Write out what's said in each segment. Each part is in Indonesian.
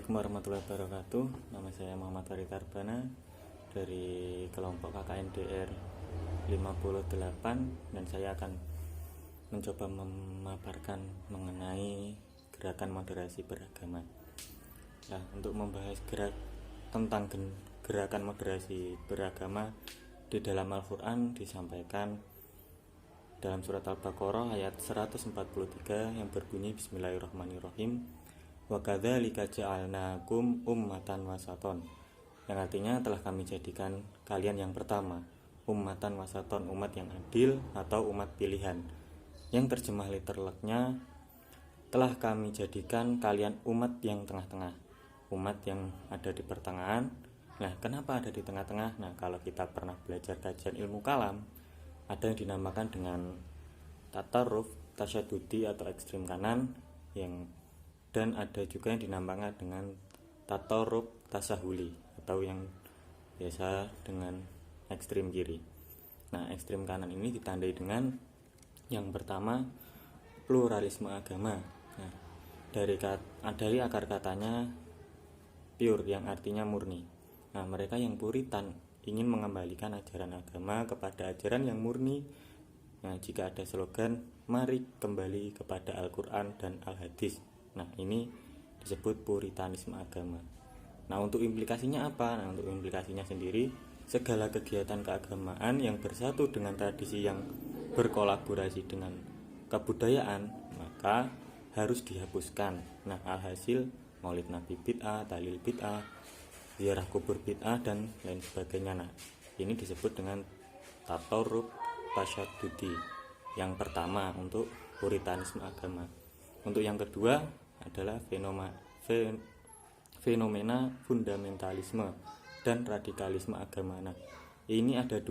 Assalamualaikum warahmatullahi wabarakatuh. Nama saya Muhammad Farid Arbana dari kelompok KKNDR 58 dan saya akan mencoba memaparkan mengenai gerakan moderasi beragama. Nah, untuk membahas tentang gerakan moderasi beragama di dalam Al-Quran disampaikan dalam surat Al-Baqarah ayat 143 yang berbunyi Bismillahirrahmanirrahim. Wa kadzalika ja'alnakum ummatan wasaton, yang artinya telah kami jadikan kalian yang pertama ummatan wasaton, umat yang adil atau umat pilihan. Yang terjemah literalnya, telah kami jadikan kalian umat yang tengah-tengah, umat yang ada di pertengahan. Nah, kenapa ada di tengah-tengah? Nah, kalau kita pernah belajar kajian ilmu kalam, ada yang dinamakan dengan tatarruf tasyadudi atau ekstrim kanan, dan ada juga yang dinamakan dengan tatarruf tasahuli atau yang biasa dengan ekstrim kiri. Nah, ekstrim kanan ini ditandai dengan yang pertama pluralisme agama. Nah, dari akar katanya pure yang artinya murni. Nah, mereka yang puritan ingin mengembalikan ajaran agama kepada ajaran yang murni. Nah, jika ada slogan mari kembali kepada Al-Quran dan Al-Hadis, nah ini disebut puritanisme agama. Nah, untuk implikasinya apa? Nah, untuk implikasinya sendiri, segala kegiatan keagamaan yang bersatu dengan tradisi yang berkolaborasi dengan kebudayaan maka harus dihapuskan. Nah, alhasil maulid nabi bid'ah, tahlil bid'ah, ziarah kubur bid'ah dan lain sebagainya. Nah, ini disebut dengan tatarruf tasyadudi yang pertama untuk puritanisme agama. Untuk yang kedua adalah fenomena fundamentalisme dan radikalisme agama. Nah, ini adalah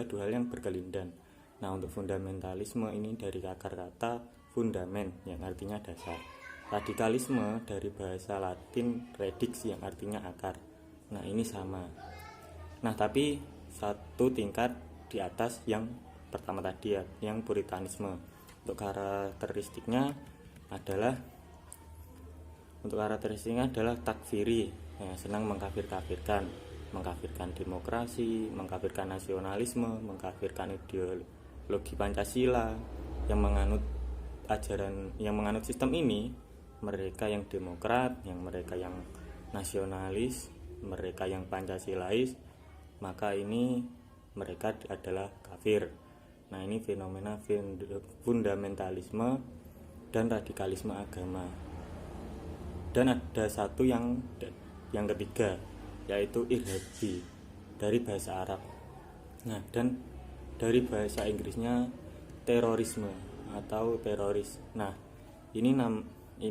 dua hal yang berkelindan. Nah, untuk fundamentalisme ini dari akar kata fundamen yang artinya dasar. Radikalisme dari bahasa Latin radix yang artinya akar. Nah, ini sama. Nah, tapi satu tingkat di atas yang pertama tadi ya, yang puritanisme. Untuk karakteristiknya adalah takfiri, ya, senang mengkafirkan demokrasi, mengkafirkan nasionalisme, mengkafirkan ideologi Pancasila. Yang menganut sistem ini, mereka yang demokrat, mereka yang nasionalis, mereka yang Pancasilais, maka ini mereka adalah kafir. Nah, ini fenomena fundamentalisme dan radikalisme agama. Dan ada satu yang ketiga, yaitu irhabi dari bahasa Arab. Nah, dan dari bahasa Inggrisnya terorisme atau teroris. Nah, ini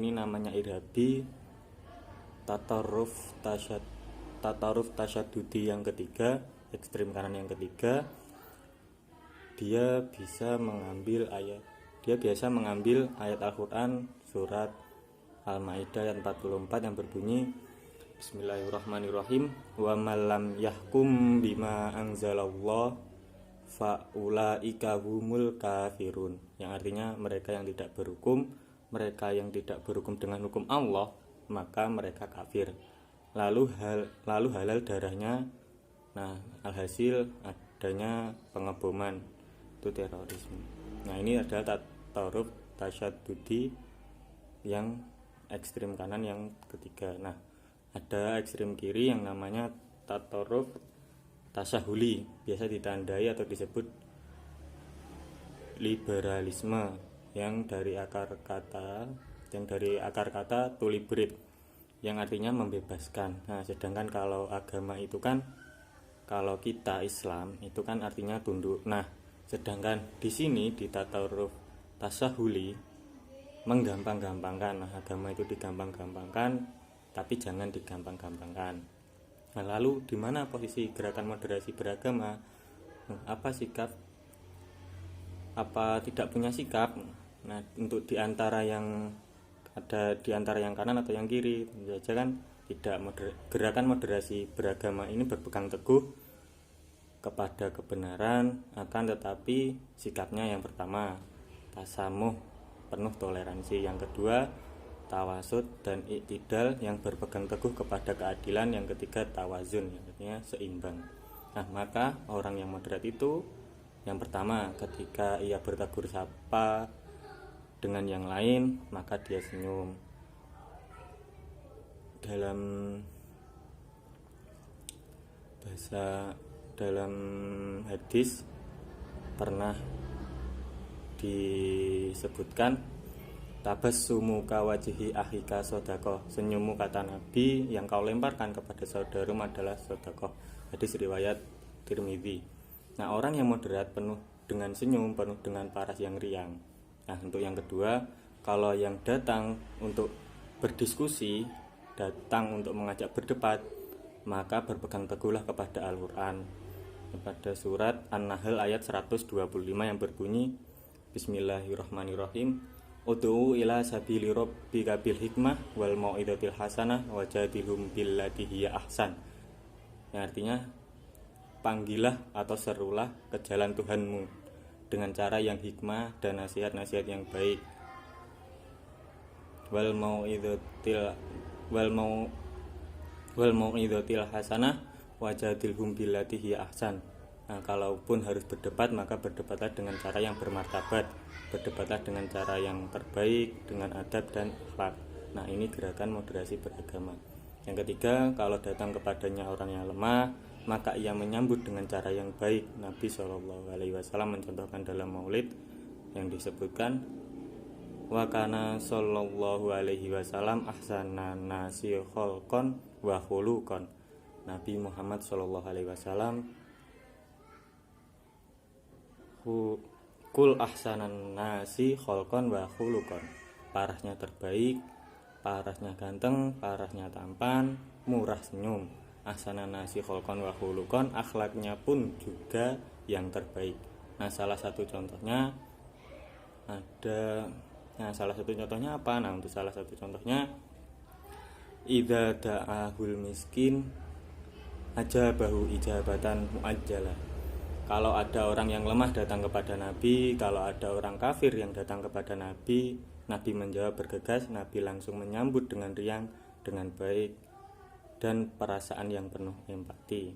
namanya irhabi, tatarruf tasyadudi yang ketiga, ekstrim kanan yang ketiga. Dia biasa mengambil ayat Al-Quran surat Al-Maidah ayat 44 yang berbunyi Bismillahirrahmanirrahim, wa malam yahkum bima anzalallah fa ulaika humul kafirun, yang artinya mereka yang tidak berhukum dengan hukum Allah, maka mereka kafir. Lalu halal darahnya. Nah, alhasil adanya pengeboman, itu terorisme. Nah, ini adalah tatarruf tasyadudi yang ekstrim kanan yang ketiga. Nah, ada ekstrim kiri yang namanya tatarruf tasahuli, biasa ditandai atau disebut liberalisme yang dari akar kata to liberate yang artinya membebaskan. Nah, sedangkan kalau agama itu kan, kalau kita Islam itu kan artinya tunduk. Nah, sedangkan di sini di tatarruf tasahuli menggampang-gampangkan. Nah, agama itu digampang-gampangkan, tapi jangan digampang-gampangkan. Nah, lalu di mana posisi gerakan moderasi beragama? Apa sikap? Apa tidak punya sikap? Nah, untuk diantara yang kanan atau yang kiri, tentu saja kan gerakan moderasi beragama ini berpegang teguh kepada kebenaran, akan tetapi sikapnya yang pertama tasamuh, penuh toleransi. Yang kedua tawasud, dan iktidal yang berpegang teguh kepada keadilan, yang ketiga tawazun, yang artinya seimbang. Nah, maka orang yang moderat itu yang pertama, ketika ia bertegur sapa dengan yang lain, maka dia senyum. Dalam hadis pernah disebutkan tabassumu kawajihi akhika sodakoh, senyummu kata Nabi yang kau lemparkan kepada saudaramu adalah sodakoh. Hadis riwayat Tirmidzi. Nah, orang yang moderat penuh dengan senyum, penuh dengan paras yang riang. Nah, untuk yang kedua, kalau yang datang untuk berdiskusi, datang untuk mengajak berdebat, maka berpegang teguhlah kepada Al-Quran, pada surat An-Nahl ayat 125 yang berbunyi, Bismillahirrahmanirrahim, Ud'u ila sabili rabbika bil hikmah wal mau'izatil hasanah wajadilhum billati hiya ahsan. Yang artinya, panggillah atau serulah ke jalan Tuhanmu dengan cara yang hikmah dan nasihat-nasihat yang baik. Wal mau'izatil hasanah wajadilhum billati hiya ahsan. Nah, kalaupun harus berdebat, maka berdebatlah dengan cara yang bermartabat, berdebatlah dengan cara yang terbaik, dengan adab dan akhlak. Nah, ini gerakan moderasi beragama. Yang ketiga, kalau datang kepadanya orang yang lemah, maka ia menyambut dengan cara yang baik. Nabi SAW mencontohkan dalam maulid yang disebutkan, wa kana sallallahu alaihi wasallam ahsanan nasi khalqan wa khuluqan. Nabi Muhammad sallallahu alaihi wasallam kul ahsanan nasi khalqan wa khuluqan, parasnya terbaik, parasnya ganteng, parasnya tampan, murah senyum. Ahsanan nasi khalqan wa khuluqan, akhlaknya pun juga yang terbaik. Nah, salah satu contohnya apa? Nah, untuk salah satu contohnya, idza da'ahul miskin ajabahu ijabatan muajjalah. Kalau ada orang yang lemah datang kepada Nabi, kalau ada orang kafir yang datang kepada Nabi, Nabi menjawab bergegas, Nabi langsung menyambut dengan riang, dengan baik, dan perasaan yang penuh empati.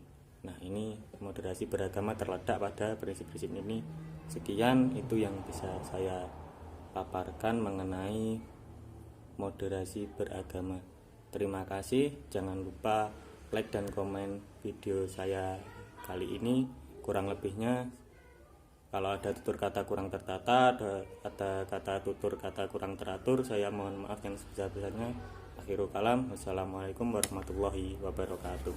Nah, ini moderasi beragama terletak pada prinsip-prinsip ini. Sekian itu yang bisa saya paparkan mengenai moderasi beragama. Terima kasih, jangan lupa like dan komen video saya kali ini. Kurang lebihnya, kalau ada tutur kata kurang tertata, ada kata tutur kata kurang teratur, saya mohon maaf yang sebesar-besarnya. Akhirul kalam, wassalamualaikum warahmatullahi wabarakatuh.